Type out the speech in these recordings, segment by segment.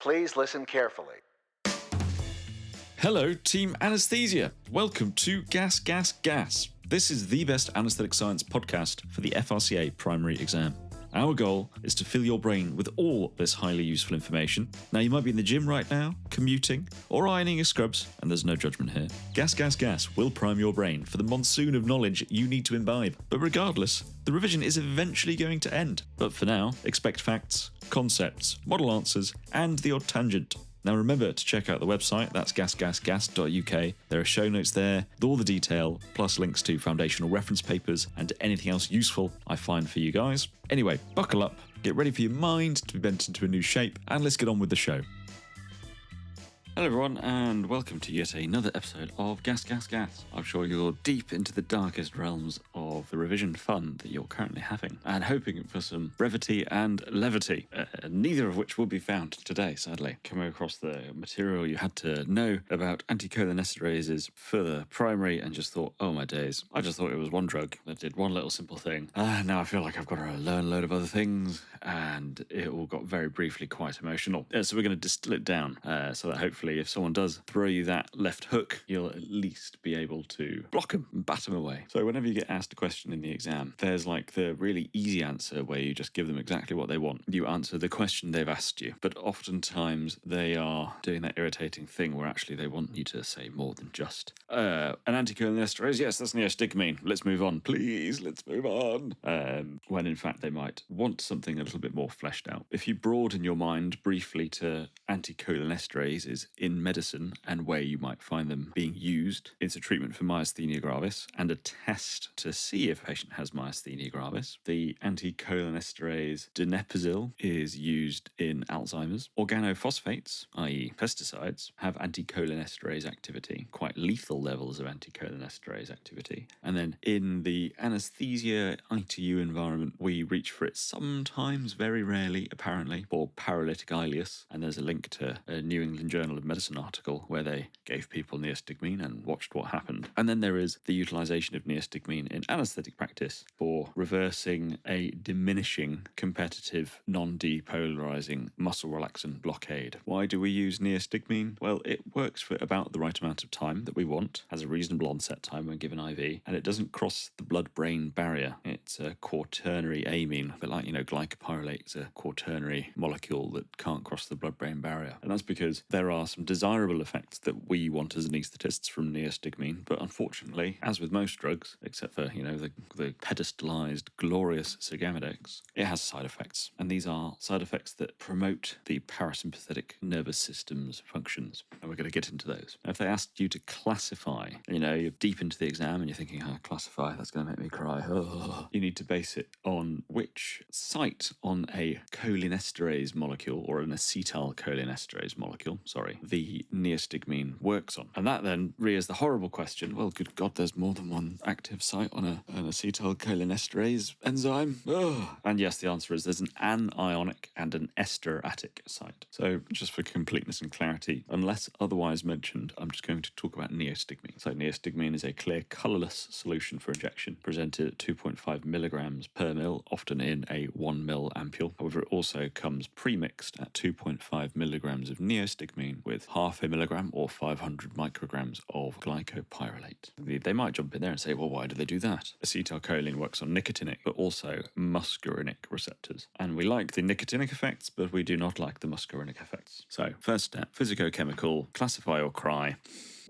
Please listen carefully. Hello, Team Anesthesia. Welcome to GasGasGas. This is the best anaesthetic science podcast for the FRCA primary exam. Our goal is to fill your brain with all this highly useful information. Now, you might be in the gym right now, commuting, or ironing your scrubs, and there's no judgment here. GasGasGas will prime your brain for the monsoon of knowledge you need to imbibe. But regardless, the revision is eventually going to end. But for now, expect facts, concepts, model answers, and the odd tangent. Now remember to check out the website, that's gasgasgas.uk. There are show notes there with all the detail, plus links to foundational reference papers and anything else useful I find for you guys. Anyway, buckle up, get ready for your mind to be bent into a new shape, and let's get on with the show. Hello everyone, and welcome to yet another episode of GasGasGas. I'm sure you're deep into the darkest realms of the revision fun that you're currently having, and hoping for some brevity and levity, neither of which will be found today, sadly. Coming across the material you had to know about anti-cholinesterases for the primary and just thought, oh my days, I just thought it was one drug that did one little simple thing. Now I feel like I've got to learn a load of other things, and it all got very briefly quite emotional. So we're going to distill it down so that hopefully if someone does throw you that left hook, you'll at least be able to block them and bat them away. So whenever you get asked a question in the exam, there's like the really easy answer where you just give them exactly what they want. You answer the question they've asked you, but oftentimes they are doing that irritating thing where actually they want you to say more than just an anti-cholinesterase, yes, that's neostigmine, let's move on, please, let's move on. When in fact they might want something a little bit more fleshed out. If you broaden your mind briefly to anti-cholinesterases in medicine and where you might find them being used, it's a treatment for myasthenia gravis and a test to see if a patient has myasthenia gravis. The anticholinesterase donepezil is used in Alzheimer's. Organophosphates, i.e. pesticides, have anticholinesterase activity, quite lethal levels of anticholinesterase activity. And then in the anesthesia ITU environment, we reach for it sometimes, very rarely, apparently, for paralytic ileus. And there's a link to a New England Journal of Medicine article where they gave people neostigmine and watched what happened. And then there is the utilization of neostigmine in anesthetic practice for reversing a diminishing competitive non-depolarizing muscle relaxant blockade. Why do we use neostigmine? Well, it works for about the right amount of time that we want, has a reasonable onset time when given IV, and it doesn't cross the blood-brain barrier. It's a quaternary amine, but like, glycopyrrolate is a quaternary molecule that can't cross the blood-brain barrier. And that's because there are some desirable effects that we want as anaesthetists from neostigmine, but unfortunately, as with most drugs, except for, the pedestalized, glorious sugammadex, it has side effects. And these are side effects that promote the parasympathetic nervous system's functions. And we're going to get into those. Now, if they asked you to classify, you're deep into the exam and you're thinking, classify, that's going to make me cry. You need to base it on which site on a cholinesterase molecule, or an acetylcholinesterase molecule, the neostigmine works on. And that then rears the horrible question, well, good God, there's more than one active site on an acetylcholinesterase enzyme. And yes, the answer is there's an anionic and an esteratic site. So just for completeness and clarity, unless otherwise mentioned, I'm just going to talk about neostigmine. So neostigmine is a clear colourless solution for injection, presented at 2.5 milligrams per mil, often in a 1 ml ampule. However, it also comes pre-mixed at 2.5 milligrams of neostigmine with half a milligram or 500 micrograms of glycopyrrolate. They might jump in there and say, well, why do they do that? Acetylcholine works on nicotinic, but also muscarinic receptors. And we like the nicotinic effects, but we do not like the muscarinic effects. So, first step, physicochemical, classify or cry.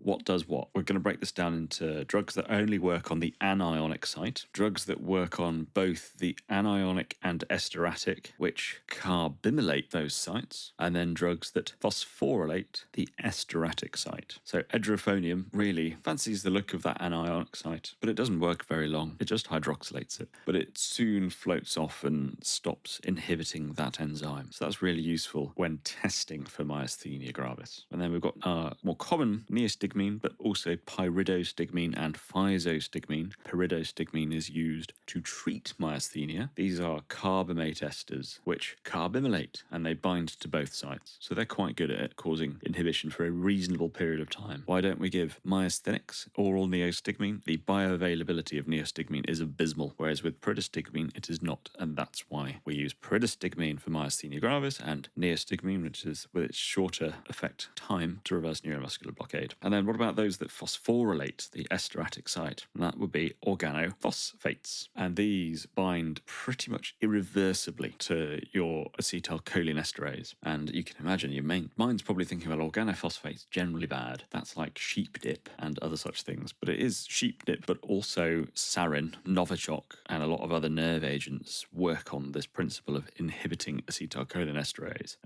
What does what? We're going to break this down into drugs that only work on the anionic site, drugs that work on both the anionic and esteratic, which carbimylate those sites, and then drugs that phosphorylate the esteratic site. So edrophonium really fancies the look of that anionic site, but it doesn't work very long. It just hydroxylates it, but it soon floats off and stops inhibiting that enzyme. So that's really useful when testing for myasthenia gravis. And then we've got more common neostigmine neostigmine, but also pyridostigmine and physostigmine. Pyridostigmine is used to treat myasthenia. These are carbamate esters, which carbimylate, and they bind to both sites. So they're quite good at causing inhibition for a reasonable period of time. Why don't we give myasthenics oral neostigmine? The bioavailability of neostigmine is abysmal, whereas with pyridostigmine it is not, and that's why we use pyridostigmine for myasthenia gravis and neostigmine, which is with its shorter effect time to reverse neuromuscular blockade. And then what about those that phosphorylate the esteratic site? And that would be organophosphates. And these bind pretty much irreversibly to your acetylcholinesterase. And you can imagine your mind's probably thinking, well, organophosphates generally bad. That's like sheep dip and other such things. But it is sheep dip, but also sarin, Novichok, and a lot of other nerve agents work on this principle of inhibiting acetylcholinesterase.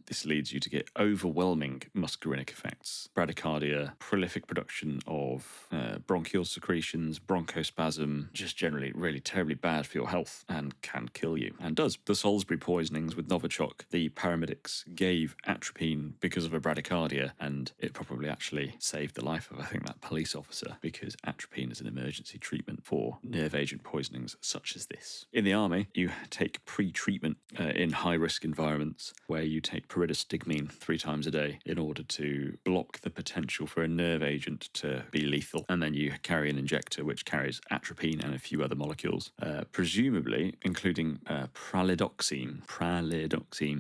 This leads you to get overwhelming muscarinic effects, bradycardia, prolific production of bronchial secretions, bronchospasm, just generally really terribly bad for your health and can kill you, and does. The Salisbury poisonings with Novichok, the paramedics gave atropine because of a bradycardia, and it probably actually saved the life of, I think, that police officer, because atropine is an emergency treatment for nerve agent poisonings such as this. In the army, you take pre-treatment in high-risk environments where you take pyridostigmine 3 times a day in order to block the potential for a nerve agent to be lethal, and then you carry an injector which carries atropine and a few other molecules, presumably including pralidoxime,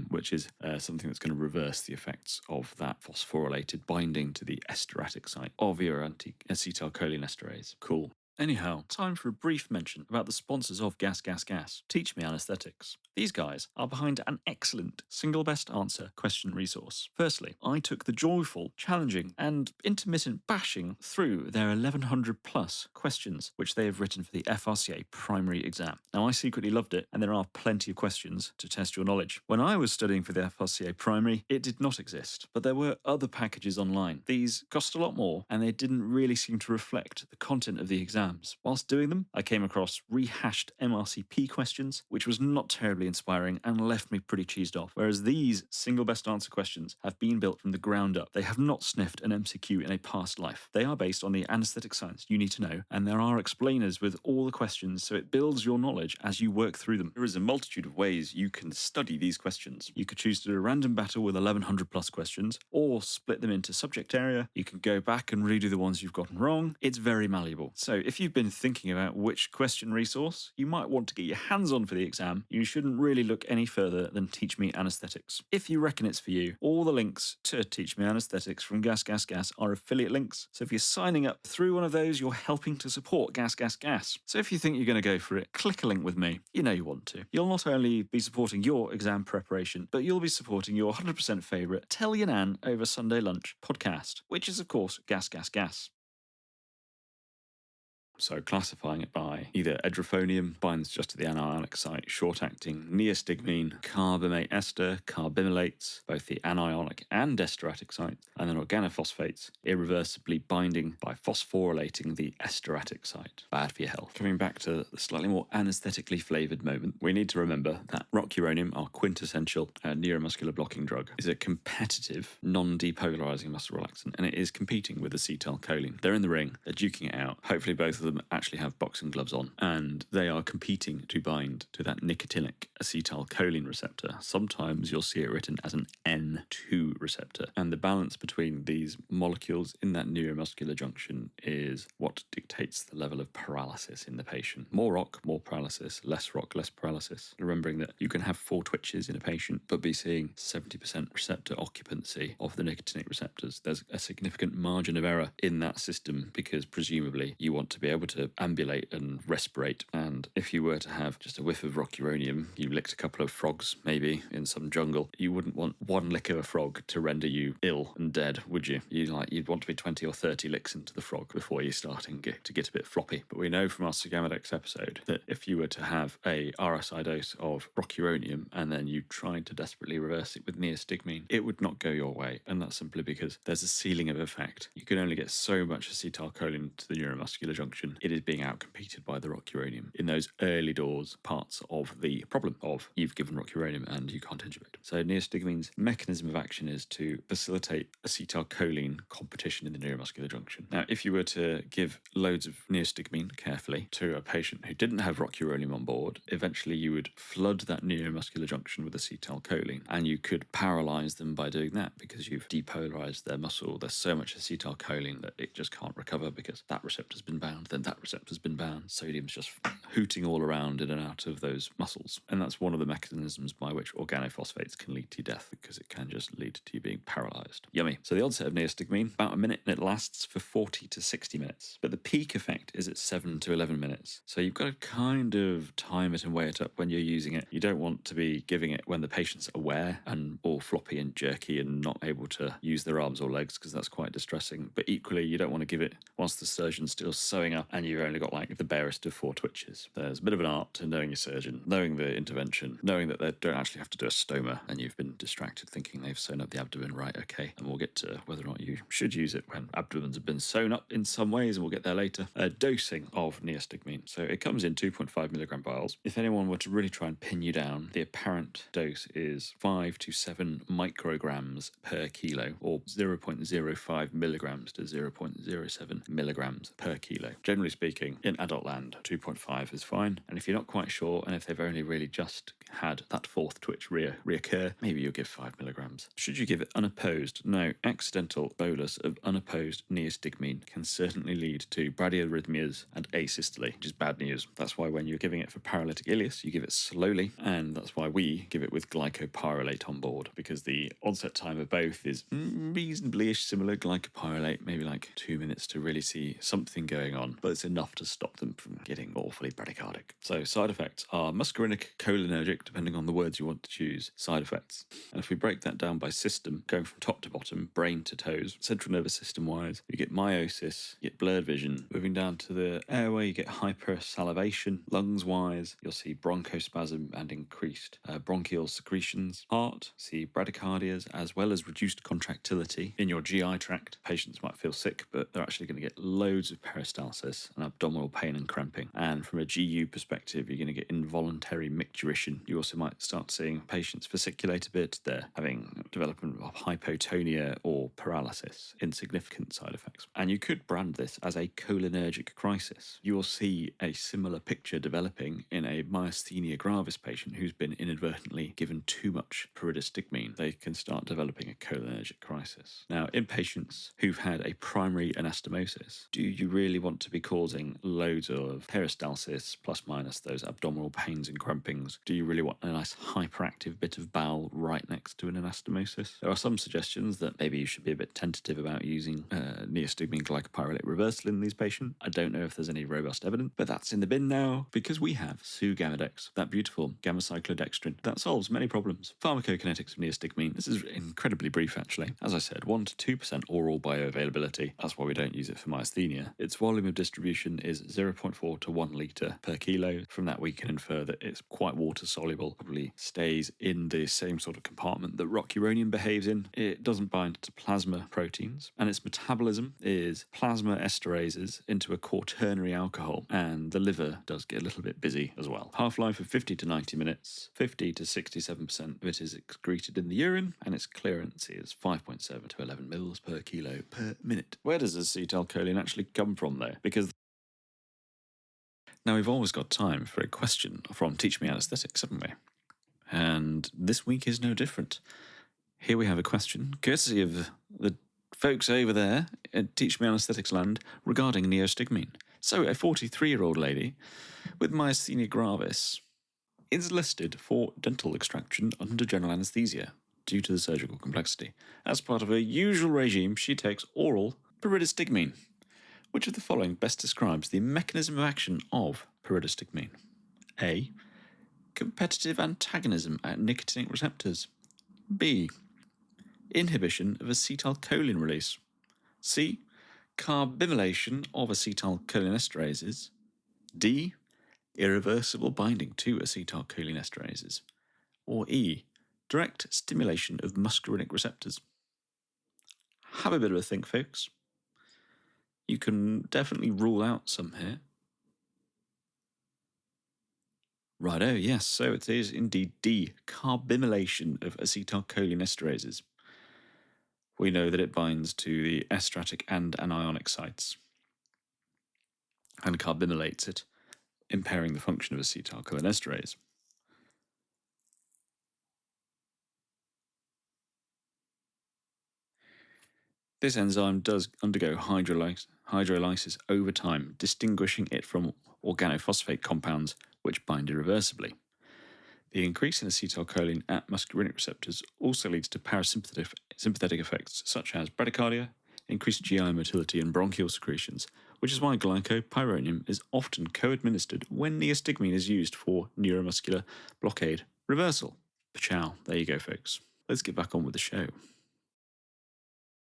which is something that's going to reverse the effects of that phosphorylated binding to the esteratic site of your acetylcholinesterase. Cool. Anyhow, time for a brief mention about the sponsors of GasGasGas, Teach Me Anaesthetics. These guys are behind an excellent single best answer question resource. Firstly, I took the joyful, challenging, and intermittent bashing through their 1100 plus questions, which they have written for the FRCA primary exam. Now, I secretly loved it, and there are plenty of questions to test your knowledge. When I was studying for the FRCA primary, it did not exist, but there were other packages online. These cost a lot more, and they didn't really seem to reflect the content of the exam. Whilst doing them, I came across rehashed MRCP questions, which was not terribly inspiring and left me pretty cheesed off. Whereas these single best answer questions have been built from the ground up. They have not sniffed an MCQ in a past life. They are based on the anaesthetic science you need to know, and there are explainers with all the questions, so it builds your knowledge as you work through them. There is a multitude of ways you can study these questions. You could choose to do a random battle with 1100 plus questions, or split them into subject area. You can go back and redo the ones you've gotten wrong. It's very malleable. So if you've been thinking about which question resource you might want to get your hands on for the exam, you shouldn't really look any further than Teach Me Anaesthetics. If you reckon it's for you, all the links to Teach Me Anaesthetics from GasGasGas are affiliate links. So if you're signing up through one of those, you're helping to support GasGasGas. So if you think you're going to go for it, click a link with me. You know you want to. You'll not only be supporting your exam preparation, but you'll be supporting your 100% favourite Tell Your Nan Over Sunday Lunch podcast, which is of course GasGasGas. So classifying it by either edrophonium, binds just to the anionic site, short-acting, neostigmine, carbamate ester, carbimylates, both the anionic and esteratic sites, and then organophosphates, irreversibly binding by phosphorylating the esteratic site. Bad for your health. Coming back to the slightly more anaesthetically flavoured moment, we need to remember that rocuronium, our quintessential neuromuscular blocking drug, is a competitive, non-depolarising muscle relaxant, and it is competing with acetylcholine. They're in the ring, they're duking it out. Hopefully both of them actually have boxing gloves on, and they are competing to bind to that nicotinic acetylcholine receptor. Sometimes you'll see it written as an N2 receptor, and the balance between these molecules in that neuromuscular junction is what dictates the level of paralysis in the patient. More rock, more paralysis; less rock, less paralysis. Remembering that you can have 4 twitches in a patient but be seeing 70% receptor occupancy of the nicotinic receptors. There's a significant margin of error in that system, because presumably you want to be able to ambulate and respirate, and if you were to have just a whiff of rocuronium, you licked a couple of frogs maybe in some jungle, you wouldn't want one lick of a frog to render you ill and dead, would you? You'd want to be 20 or 30 licks into the frog before you're starting to get a bit floppy. But we know from our sugammadexes episode that if you were to have a RSI dose of rocuronium and then you tried to desperately reverse it with neostigmine, it would not go your way, and that's simply because there's a ceiling of effect. You can only get so much acetylcholine to the neuromuscular junction. It is being outcompeted by the rocuronium in those early doors parts of the problem of you've given rocuronium and you can't intubate. So neostigmine's mechanism of action is is to facilitate acetylcholine competition in the neuromuscular junction. Now, if you were to give loads of neostigmine carefully to a patient who didn't have rocuronium on board, eventually you would flood that neuromuscular junction with acetylcholine, and you could paralyze them by doing that because you've depolarized their muscle. There's so much acetylcholine that it just can't recover because that receptor's been bound, then that receptor's been bound. Sodium's just hooting all around in and out of those muscles. And that's one of the mechanisms by which organophosphates can lead to death, because it can just lead to you being paralyzed. Yummy. So the onset of neostigmine, about a minute, and it lasts for 40 to 60 minutes. But the peak effect is at 7 to 11 minutes. So you've got to kind of time it and weigh it up when you're using it. You don't want to be giving it when the patient's aware and all floppy and jerky and not able to use their arms or legs, because that's quite distressing. But equally, you don't want to give it whilst the surgeon's still sewing up and you've only got like the barest of 4 twitches. There's a bit of an art to knowing your surgeon, knowing the intervention, knowing that they don't actually have to do a stoma and you've been distracted thinking they've sewn up the abdomen right, okay. And we'll get to whether or not you should use it when abdomens have been sewn up in some ways, and we'll get there later. Dosing of neostigmine. So it comes in 2.5 milligram vials. If anyone were to really try and pin you down, the apparent dose is 5 to 7 micrograms per kilo, or 0.05 milligrams to 0.07 milligrams per kilo. Generally speaking, in adult land, 2.5 is fine. And if you're not quite sure, and if they've only really just had that 4th twitch reoccur, maybe you'll give 5 milligrams. Should you give it unopposed? No. Accidental bolus of unopposed neostigmine can certainly lead to bradyarrhythmias and asystole, which is bad news. That's why when you're giving it for paralytic ileus, you give it slowly, and that's why we give it with glycopyrrolate on board, because the onset time of both is reasonably-ish similar. Glycopyrrolate, maybe like 2 minutes to really see something going on, but it's enough to stop them from getting awfully bradycardic. So side effects are muscarinic, cholinergic, depending on the words you want to choose, side effects. And if we break that down by system, going from top to bottom, brain to toes, central nervous system wise, you get meiosis, you get blurred vision. Moving down to the airway, you get hypersalivation. Lungs wise, you'll see bronchospasm and increased bronchial secretions. Heart, see bradycardias, as well as reduced contractility in your GI tract. Patients might feel sick, but they're actually going to get loads of peristalsis and abdominal pain and cramping. And from a GU perspective, you're going to get involuntary micturition. You also might start seeing patients fasciculate a bit. They're having development of hypotonia or paralysis, insignificant side effects. And you could brand this as a cholinergic crisis. You will see a similar picture developing in a myasthenia gravis patient who's been inadvertently given too much pyridostigmine. They can start developing a cholinergic crisis. Now, in patients who've had a primary anastomosis, do you really want to be causing loads of peristalsis plus minus those abdominal pains and crampings? Do you really want a nice hyperactive bit of bowel right next to an anastomosis? There are some suggestions that maybe you should be a bit tentative about using neostigmine glycopyrrolate reversal in these patients. I don't know if there's any robust evidence, but that's in the bin now because we have sugammadex, that beautiful gamma cyclodextrin that solves many problems. Pharmacokinetics of neostigmine. This is incredibly brief, actually. As I said, 1 to 2% oral bioavailability. That's why we don't use it for myasthenia. Its volume of distribution is 0.4 to 1 litre per kilo. From that, we can infer that it's quite water soluble, probably stays in the same sort of compartment that rocuronium behaves in. It doesn't bind to plasma proteins, and its metabolism is plasma esterases into a quaternary alcohol, and the liver does get a little bit busy as well. Half-life of 50 to 90 minutes, 50 to 67% of it is excreted in the urine, and its clearance is 5.7 to 11 mils per kilo per minute. Where does acetylcholine actually come from, though? Because now we've always got time for a question from Teach Me Anaesthetics, haven't we? And this week is no different. Here we have a question, courtesy of the folks over there at Teach Me Anaesthetics land, regarding neostigmine. So, a 43-year-old lady with myasthenia gravis is listed for dental extraction under general anaesthesia due to the surgical complexity. As part of her usual regime, she takes oral pyridostigmine. Which of the following best describes the mechanism of action of pyridostigmine? A. Competitive antagonism at nicotinic receptors. B. Inhibition of acetylcholine release. C. Carbimylation of acetylcholinesterases. D. Irreversible binding to acetylcholinesterases. Or E. Direct stimulation of muscarinic receptors. Have a bit of a think, folks. You can definitely rule out some here. Righto, yes, so it is indeed D. Carbimylation of acetylcholinesterases. We know that it binds to the esteratic and anionic sites and carbimylates it, impairing the function of acetylcholinesterase. This enzyme does undergo hydrolysis over time, distinguishing it from organophosphate compounds which bind irreversibly. The increase in acetylcholine at muscarinic receptors also leads to parasympathetic effects such as bradycardia, increased GI motility and bronchial secretions, which is why glycopyrronium is often co-administered when neostigmine is used for neuromuscular blockade reversal. Pachow, there you go folks. Let's get back on with the show.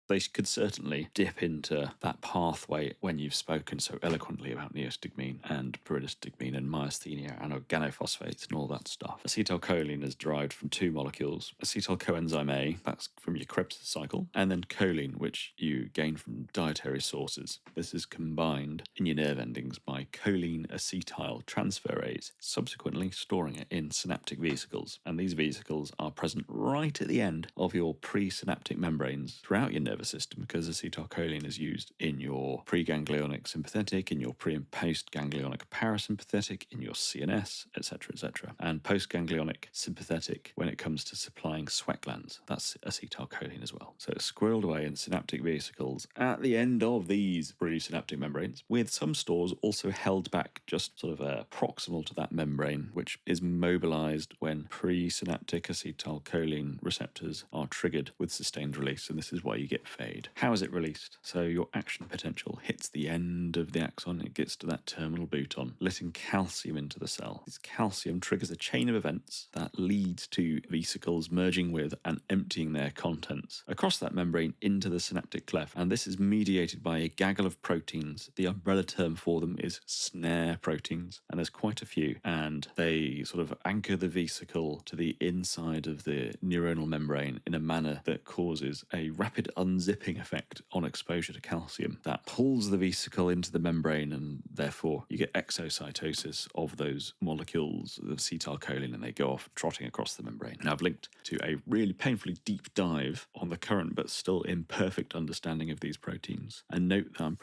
They could certainly dip into that pathway when you've spoken so eloquently about neostigmine and pyridostigmine and myasthenia and organophosphates and all that stuff. Acetylcholine is derived from two molecules: acetyl coenzyme A, that's from your Krebs cycle, and then choline, which you gain from dietary sources. This is combined in your nerve endings by choline acetyl transferase, subsequently storing it in synaptic vesicles. And these vesicles are present right at the end of your presynaptic membranes throughout your nervous system, because acetylcholine is used in your preganglionic sympathetic, in your pre and post-ganglionic parasympathetic, in your CNS, etc., etc. And post-ganglionic sympathetic when it comes to supplying sweat glands. That's acetylcholine as well. So it's squirreled away in synaptic vesicles at the end of these presynaptic membranes, with some stores also held back just sort of proximal to that membrane, which is mobilized when presynaptic acetylcholine receptors are triggered with sustained release, and this is why you get fade. How is it released? So your action potential hits the end of the axon, it gets to that terminal bouton, letting calcium into the cell. This calcium triggers a chain of events that leads to vesicles merging with and emptying their contents across that membrane into the synaptic cleft, and this is mediated by a gaggle of proteins. The umbrella term for them is snare proteins, and there's quite a few, and they sort of anchor the vesicle to the inside of the neuronal membrane in a manner that causes a rapid unzipping effect on exposure to calcium that pulls the vesicle into the membrane, and therefore you get exocytosis of those molecules of acetylcholine, and they go off trotting across the membrane. Now I've linked to a really painfully deep dive on the current but still imperfect understanding of these proteins. And note that I'm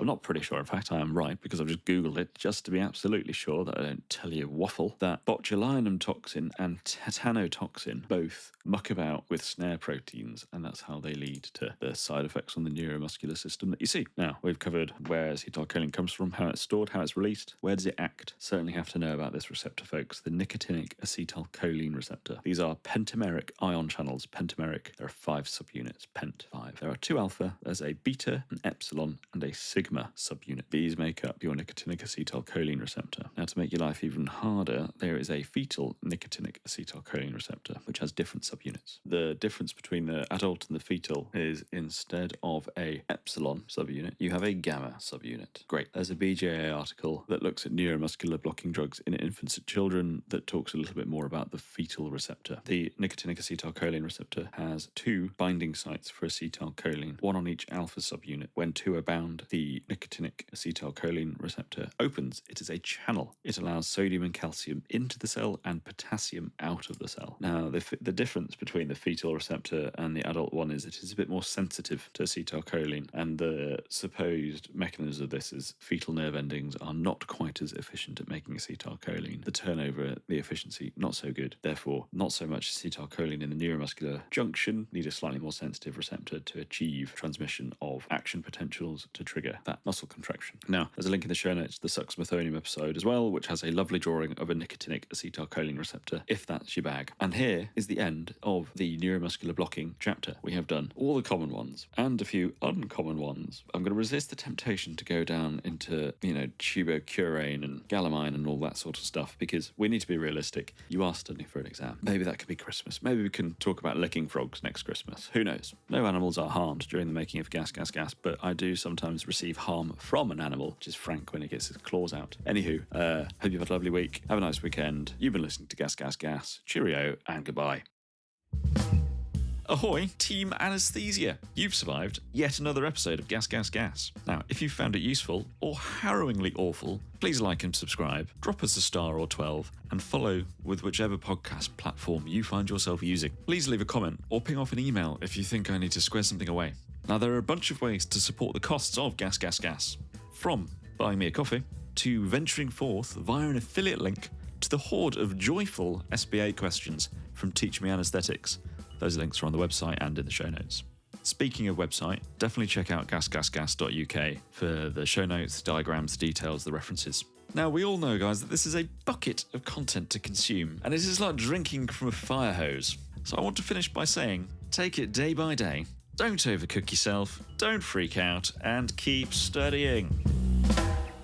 not pretty sure, in fact I am right, because I've just googled it just to be absolutely sure that I don't tell you waffle, that botulinum toxin and tetanotoxin both muck about with snare proteins, and that's how they lead to the side effects on the neuromuscular system that you see. Now, we've covered where acetylcholine comes from, how it's stored, how it's released. Where does it act? Certainly have to know about this receptor, folks, the nicotinic acetylcholine receptor. These are pentameric ion channels. Pentameric, there are 5 subunits, pent 5. There are 2 alpha, there's a beta, an epsilon, and a sigma subunit. These make up your nicotinic acetylcholine receptor. Now, to make your life even harder, there is a fetal nicotinic acetylcholine receptor, which has different subunits. The difference between the adult and the fetal is, instead of a epsilon subunit, you have a gamma subunit. Great. There's a BJA article that looks at neuromuscular blocking drugs in infants and children that talks a little bit more about the fetal receptor. The nicotinic acetylcholine receptor has 2 binding sites for acetylcholine, 1 on each alpha subunit. When 2 are bound, the nicotinic acetylcholine receptor opens. It is a channel. It allows sodium and calcium into the cell and potassium out of the cell. Now, the difference between the fetal receptor and the adult one is it is a bit more sensitive to acetylcholine, and the supposed mechanism of this is fetal nerve endings are not quite as efficient at making acetylcholine. The turnover, the efficiency, not so good. Therefore, not so much acetylcholine in the neuromuscular junction, need a slightly more sensitive receptor to achieve transmission of action potentials to trigger that muscle contraction. Now, there's a link in the show notes to the suxmethonium episode as well, which has a lovely drawing of a nicotinic acetylcholine receptor, if that's your bag. And here is the end of the neuromuscular blocking chapter. We have done all the common ones and a few uncommon ones. I'm going to resist the temptation to go down into, tubocurane and galamine and all that sort of stuff, because we need to be realistic. You are studying for an exam. Maybe that could be Christmas. Maybe we can talk about licking frogs next Christmas. Who knows? No animals are harmed during the making of Gas, Gas, Gas, but I do sometimes receive harm from an animal, which is Frank when he gets his claws out. Anywho, hope you've had a lovely week. Have a nice weekend. You've been listening to Gas, Gas, Gas. Cheerio and goodbye. Ahoy, Team Anaesthesia! You've survived yet another episode of Gas Gas Gas. Now, if you found it useful or harrowingly awful, please like and subscribe, drop us a star or 12, and follow with whichever podcast platform you find yourself using. Please leave a comment or ping off an email if you think I need to square something away. Now, there are a bunch of ways to support the costs of Gas Gas Gas, from buying me a coffee, to venturing forth via an affiliate link, to the horde of joyful SBA questions from Teach Me Anaesthetics. Those links are on the website and in the show notes. Speaking of website, definitely check out GasGasGas.uk for the show notes, diagrams, details, the references. Now, we all know, guys, that this is a bucket of content to consume, and it is like drinking from a fire hose. So I want to finish by saying, take it day by day, don't overcook yourself, don't freak out, and keep studying.